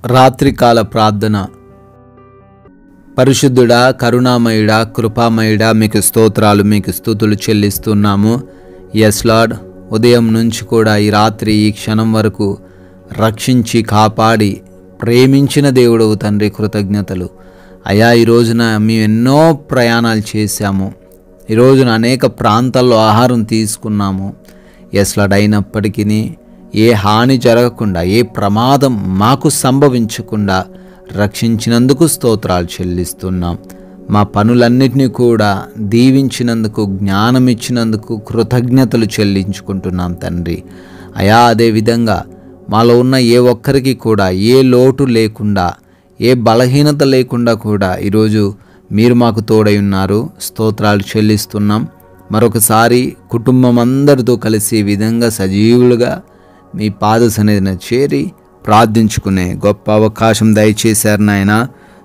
రాత్రికాల ప్రార్థన. పరిశుద్ధుడా, కరుణామయుడా, కృపామయుడా, మీకు స్తోత్రాలు, మీకు స్తుతులు చెల్లిస్తున్నాము. ఎస్ లార్డ్, ఉదయం నుంచి కూడా ఈ రాత్రి ఈ క్షణం వరకు రక్షించి కాపాడి ప్రేమించిన దేవుడవు తండ్రి, కృతజ్ఞతలు అయ్యా. ఈ రోజున మేము ఎన్నో ప్రయాణాలు చేశాము, ఈ రోజున అనేక ప్రాంతాల్లో ఆహారం తీసుకున్నాము. ఎస్ లార్డ్, అయినప్పటికీ ఏ హాని జరగకుండా, ఏ ప్రమాదం మాకు సంభవించకుండా రక్షించినందుకు స్తోత్రాలు చెల్లిస్తున్నాం. మా పనులన్నిటినీ కూడా దీవించినందుకు, జ్ఞానం ఇచ్చినందుకు కృతజ్ఞతలు చెల్లించుకుంటున్నాం తండ్రి. అయా, అదేవిధంగా మాలో ఉన్న ఏ ఒక్కరికి కూడా ఏ లోటు లేకుండా, ఏ బలహీనత లేకుండా కూడా ఈరోజు మీరు మాకు తోడై ఉన్నారు. స్తోత్రాలు చెల్లిస్తున్నాం. మరొకసారి కుటుంబం అందరితో కలిసి ఈ విధంగా సజీవులుగా మీ పాద సన్నిధిన చేరి ప్రార్థించుకునే గొప్ప అవకాశం దయచేశారు నాయన.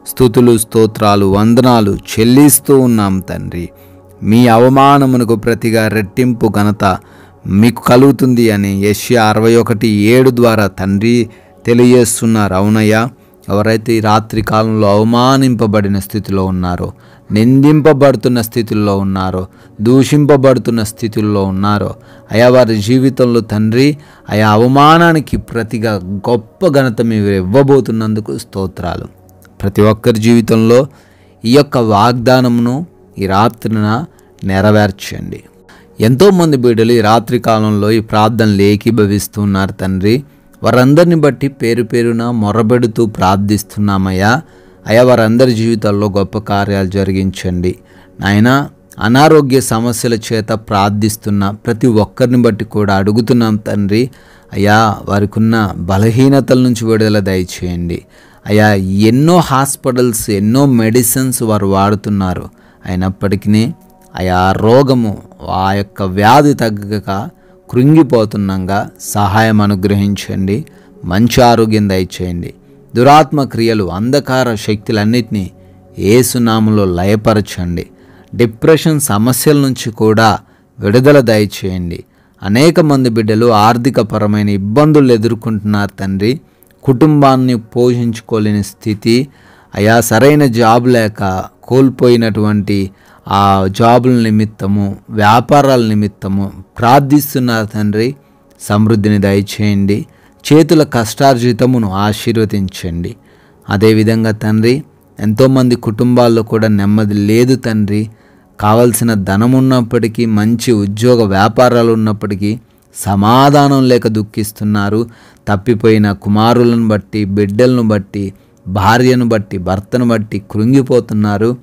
స్తుతులు, స్తోత్రాలు, వందనాలు చెల్లిస్తూ ఉన్నాం తండ్రి. మీ అవమానమునకు ప్రతిగా రెట్టింపు ఘనత మీకు కలుగుతుంది అని యెషయా 61:7 ద్వారా తండ్రి తెలియజేస్తున్నారు. అవునయ్యా, ఎవరైతే ఈ రాత్రి కాలంలో అవమానింపబడిన స్థితిలో ఉన్నారో, నిందింపబడుతున్న స్థితిలో ఉన్నారో, దూషింపబడుతున్న స్థితిలో ఉన్నారో, అయా వారి జీవితంలో తండ్రి ఆయా అవమానానికి ప్రతిగా గొప్ప ఘనత మీరు ఇవ్వబోతున్నందుకు స్తోత్రాలు. ప్రతి ఒక్కరి జీవితంలో ఈ యొక్క వాగ్దానమును ఈ రాత్రిన నెరవేర్చండి. ఎంతోమంది బిడ్డలు ఈ రాత్రి కాలంలో ఈ ప్రార్థనలు ఏకీభవిస్తున్నారు తండ్రి. వారందరిని బట్టి పేరు పేరున మొరబెడుతూ ప్రార్థిస్తున్నామయ్యా. అయా, వారందరి జీవితాల్లో గొప్ప కార్యాలు జరిగించండి నాయన. అనారోగ్య సమస్యల చేత ప్రార్థిస్తున్న ప్రతి ఒక్కరిని బట్టి కూడా అడుగుతున్నాం తండ్రి. అయా, వారికి ఉన్న బలహీనతల నుంచి విడుదల దయచేయండి. అయా, ఎన్నో హాస్పిటల్స్, ఎన్నో మెడిసిన్స్ వారు వాడుతున్నారు. అయినప్పటికీ ఆయా రోగము, ఆ యొక్క వ్యాధి తగ్గక కృంగిపోతున్నాగా సహాయం అనుగ్రహించండి. మంచి ఆరోగ్యం దయచేయండి. దురాత్మ క్రియలు, అంధకార శక్తులన్నిటినీ యేసు నామములో లయపరచండి. డిప్రెషన్ సమస్యల నుంచి కూడా విడుదల దయచేయండి. అనేక మంది బిడ్డలు ఆర్థికపరమైన ఇబ్బందులు ఎదుర్కొంటున్నారు తండ్రి. కుటుంబాన్ని పోషించుకోలేని స్థితి, అయా సరైన జాబ్ లేక కోల్పోయినటువంటి ఆ జాబుల నిమిత్తము, వ్యాపారాల నిమిత్తము ప్రార్థిస్తున్నారు తండ్రి. సమృద్ధిని దయచేయండి. చేతుల కష్టార్జితమును ఆశీర్వదించండి. అదేవిధంగా తండ్రి, ఎంతోమంది కుటుంబాల్లో కూడా నెమ్మది లేదు తండ్రి. కావలసిన ధనం ఉన్నప్పటికీ, మంచి ఉద్యోగ వ్యాపారాలు ఉన్నప్పటికీ సమాధానం లేక దుఃఖిస్తున్నారు. తప్పిపోయిన కుమారులను బట్టి, బిడ్డలను బట్టి, భార్యను బట్టి, భర్తను బట్టి కృంగిపోతున్నారు.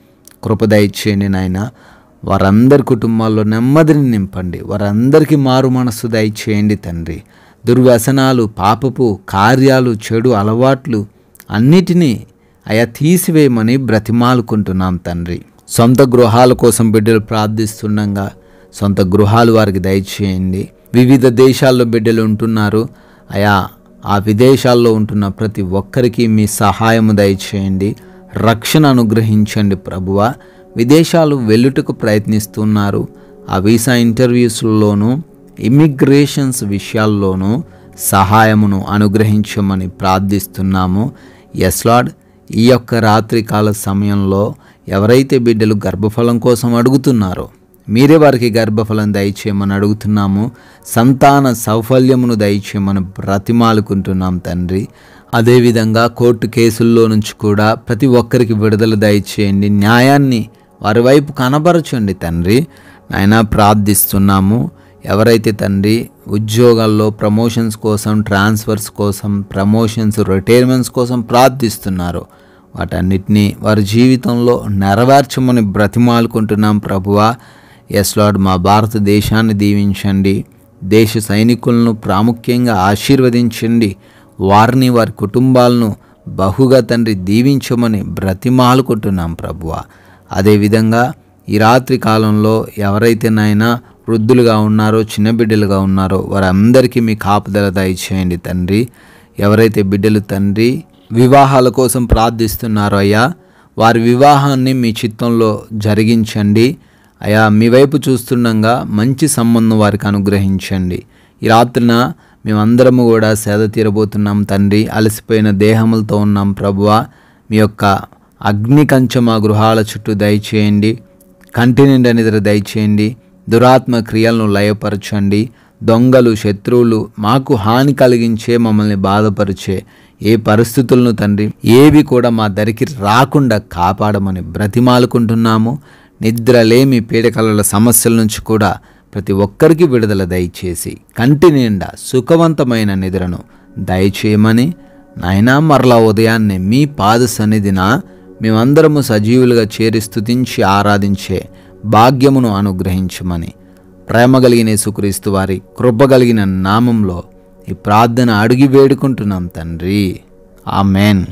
కృప దయచేయండి నాయన. వారందరి కుటుంబాల్లో నెమ్మదిని నింపండి. వారందరికీ మారు మనస్సు దయచేయండి తండ్రి. దుర్వ్యసనాలు, పాపపు కార్యాలు, చెడు అలవాట్లు అన్నిటినీ అయా తీసివేయమని బ్రతిమాలుకుంటున్నాం తండ్రి. సొంత గృహాల కోసం బిడ్డలు ప్రార్థిస్తుండగా సొంత గృహాలు వారికి దయచేయండి. వివిధ దేశాల్లో బిడ్డలు ఉంటున్నారు. అయా, ఆ విదేశాల్లో ఉంటున్న ప్రతి ఒక్కరికి మీ సహాయము దయచేయండి. రక్షణ అనుగ్రహించండి ప్రభువా. విదేశాలు వెళ్ళుటకు ప్రయత్నిస్తున్నారు. ఆ వీసా ఇంటర్వ్యూస్లోనూ, ఇమిగ్రేషన్స్ విషయాల్లోనూ సహాయమును అనుగ్రహించమని ప్రార్థిస్తున్నాము. ఎస్ లార్డ్, ఈ యొక్క రాత్రికాల సమయంలో ఎవరైతే బిడ్డలు గర్భఫలం కోసం అడుగుతున్నారో మీరే వారికి గర్భఫలం దయచేయమని అడుగుతున్నాము. సంతాన సౌఫల్యమును దయచేయమని బ్రతిమాలుకుంటున్నాం తండ్రి. అదేవిధంగా కోర్టు కేసుల్లో నుంచి కూడా ప్రతి ఒక్కరికి విడుదల దయచేయండి. న్యాయాన్ని వారి వైపు కనబరచండి తండ్రి. నాయన, ప్రార్థిస్తున్నాము. ఎవరైతే తండ్రి ఉద్యోగాల్లో ప్రమోషన్స్ కోసం, ట్రాన్స్ఫర్స్ కోసం, ప్రమోషన్స్, రిటైర్మెంట్స్ కోసం ప్రార్థిస్తున్నారో వాటన్నిటినీ వారి జీవితంలో నెరవేర్చమని బ్రతిమాలుకుంటున్నాం ప్రభువా. ఎస్ లార్డ్, మా భారతదేశాన్ని దీవించండి. దేశ సైనికులను ప్రాముఖ్యంగా ఆశీర్వదించండి. వారిని, వారి కుటుంబాలను బహుగా తండ్రి దీవించమని బ్రతిమాలుకుంటున్నాం ప్రభువా. అదేవిధంగా ఈ రాత్రి కాలంలో ఎవరైతే నాయన వృద్ధులుగా ఉన్నారో, చిన్న బిడ్డలుగా ఉన్నారో వారందరికీ మీ కాపుదల దయచేయండి తండ్రి. ఎవరైతే బిడ్డలు తండ్రి వివాహాల కోసం ప్రార్థిస్తున్నారో అయ్యా, వారి వివాహాన్ని మీ చిత్తంలో జరిగించండి. అయా, మీ వైపు చూస్తుండగా మంచి సంబంధం వారికి అనుగ్రహించండి. ఈ రాత్రిన మేమందరము కూడా సేద తీరబోతున్నాం తండ్రి. అలసిపోయిన దేహములతో ఉన్నాం ప్రభువా. మీ యొక్క అగ్ని కంచె మా గృహాల చుట్టూ దయచేయండి. కంటి నిండా నిద్ర దయచేయండి. దురాత్మ క్రియలను లయపరచండి. దొంగలు, శత్రువులు, మాకు హాని కలిగించే, మమ్మల్ని బాధపరిచే ఏ పరిస్థితులను తండ్రి ఏవి కూడా మా దరికి రాకుండా కాపాడమని బ్రతిమాలుకుంటున్నాము. నిద్రలేమి పీడకలల సమస్యల నుంచి కూడా ప్రతి ఒక్కరికి విడుదల దయచేసి కంటి నిండా సుఖవంతమైన నిద్రను దయచేయమని నాయనా, మరలా ఉదయాన్నే మీ పాద సన్నిధిన మేమందరము సజీవులుగా చేరి స్తుతించి ఆరాధించే భాగ్యమును అనుగ్రహించమని ప్రేమ కలిగిన యేసుక్రీస్తు వారి కృప కలిగిన నామంలో ఈ ప్రార్థన అడిగి వేడుకుంటున్నాం తండ్రి. ఆమెన్.